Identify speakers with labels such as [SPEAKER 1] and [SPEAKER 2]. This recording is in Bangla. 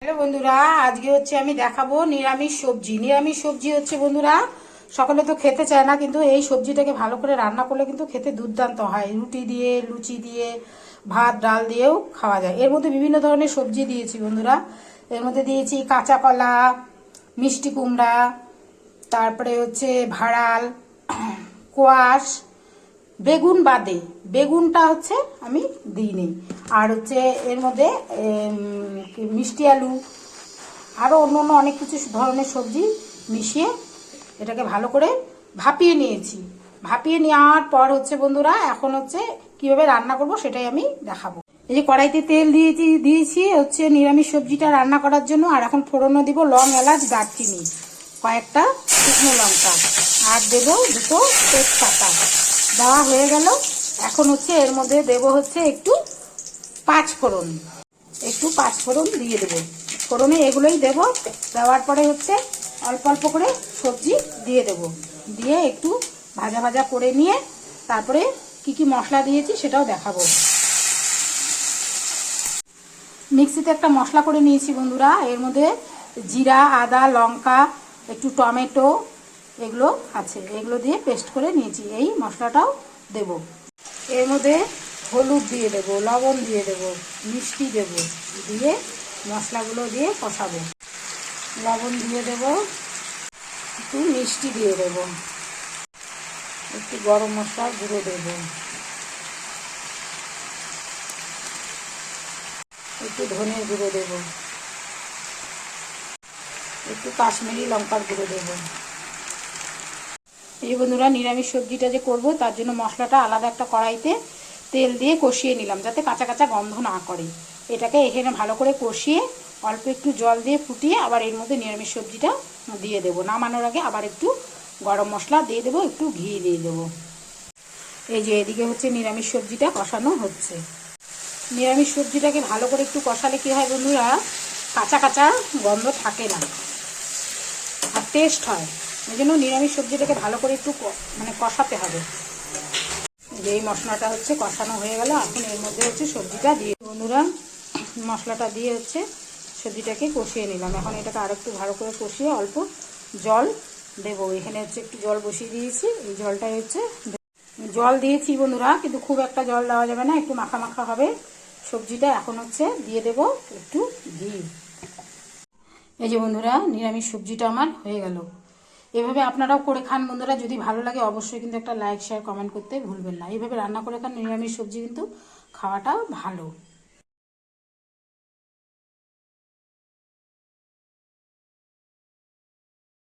[SPEAKER 1] হ্যালো বন্ধুরা, আজকে হচ্ছে আমি দেখাবো নিরামিষ সবজি। নিরামিষ সবজি হচ্ছে বন্ধুরা সকলে তো খেতে চায় না, কিন্তু এই সবজিটাকে ভালো করে রান্না করলে কিন্তু খেতে দুর্দান্ত হয়। রুটি দিয়ে, লুচি দিয়ে, ভাত ডাল দিয়েও খাওয়া যায়। এর মধ্যে বিভিন্ন ধরনের সবজি দিয়েছি বন্ধুরা। এর মধ্যে দিয়েছি কাঁচা কলা, মিষ্টি কুমড়া, তারপরে হচ্ছে ভাড়াল, কোয়াশ, বেগুন বাদে, বেগুনটা হচ্ছে আমি দিইনি। আর হচ্ছে এর মধ্যে মিষ্টি আলু, আরও অন্য অন্য অনেক কিছু ধরনের সবজি মিশিয়ে এটাকে ভালো করে ভাপিয়ে নিয়েছি। ভাপিয়ে নেওয়ার পর হচ্ছে বন্ধুরা এখন হচ্ছে কিভাবে রান্না করব সেটাই আমি দেখাবো। এই যে কড়াইতে তেল দিয়েছি হচ্ছে নিরামিষ সবজিটা রান্না করার জন্য। আর এখন ফোড়নও দিব লং, এলাচ, দারচিনি, কয়েকটা শুকনো লঙ্কা, আর দেবো দুটো তেজপাতা। দেওয়া হয়ে গেল। এখন হচ্ছে এর মধ্যে দেব হচ্ছে একটু পাঁচফোড়ন, দিয়ে দেবো। ফোড়নে এগুলোই দেব। দেওয়ার পরে হচ্ছে অল্প অল্প করে সবজি দিয়ে দেব। দিয়ে একটু ভাজা ভাজা করে নিয়ে তারপরে কি কি মশলা দিয়েছি সেটাও দেখাবো। মিক্সিতে একটা মশলা করে নিয়েছি বন্ধুরা। এর মধ্যে জিরা, আদা, লঙ্কা, একটু টমেটো এগুলো আছে, এগুলো দিয়ে পেস্ট করে নিয়েছি। এই মশলাটাও দেব। এর মধ্যে হলুদ দিয়ে দেবো, লবণ দিয়ে দেবো, মিষ্টি দেব, দিয়ে মশলাগুলো দিয়ে কষাবো। লবণ দিয়ে দেব, একটু মিষ্টি দিয়ে দেব, একটু গরম মশলার গুঁড়ো দেব, একটু ধনের গুঁড়ো দেব, একটু কাশ্মীরি লঙ্কার গুঁড়ো দেব। এই বন্ধুরা নিরামিষ সবজিটা যে করব তার জন্য মশলাটা আলাদা একটা কড়াইতে তেল দিয়ে কষিয়ে নিলাম, যাতে কাঁচা কাঁচা গন্ধ না করে। এটাকে এখানে ভালো করে কষিয়ে অল্প একটু জল দিয়ে ফুটিয়ে আবার এর মধ্যে নিরামিষ সবজিটা দিয়ে দেবো। নামানোর আগে আবার একটু গরম মশলা দিয়ে দেবো, একটু ঘি দিয়ে দেবো। এই যে এদিকে হচ্ছে নিরামিষ সবজিটা কষানো হচ্ছে। নিরামিষ সবজিটাকে ভালো করে একটু কষালে কি হয় বন্ধুরা, কাঁচা কাঁচা গন্ধ থাকে না আর টেস্ট হয়। এই জন্য নিরামিষ সবজিটাকে ভালো করে একটু কষাতে হবে। এই মশলাটা হচ্ছে কষানো হয়ে গেল। এখন এর মধ্যে হচ্ছে সবজিটা দিয়ে বন্ধুরা, মশলাটা দিয়ে হচ্ছে সবজিটাকে কষিয়ে নিলাম। এখন এটাকে আরেকটু ভালো করে কষিয়ে অল্প জল দেবো। এখানে হচ্ছে একটু জল বসিয়ে দিয়েছি, এই জলটাই হচ্ছে জল দিয়েছি বন্ধুরা, কিন্তু খুব একটা জল দেওয়া যাবে না, একটু মাখা মাখা হবে সবজিটা। এখন হচ্ছে দিয়ে দেব একটু ঘি। এই যে বন্ধুরা নিরামিষ সবজিটা আমার হয়ে গেল। এভাবে আপনারাও করে খান বন্ধুরা। যদি ভালো লাগে অবশ্যই কিন্তু একটা লাইক, শেয়ার, কমেন্ট করতে ভুলবেন না। এইভাবে রান্না করে খান নিরামিষ সবজি, কিন্তু খাওয়াটা ভালো।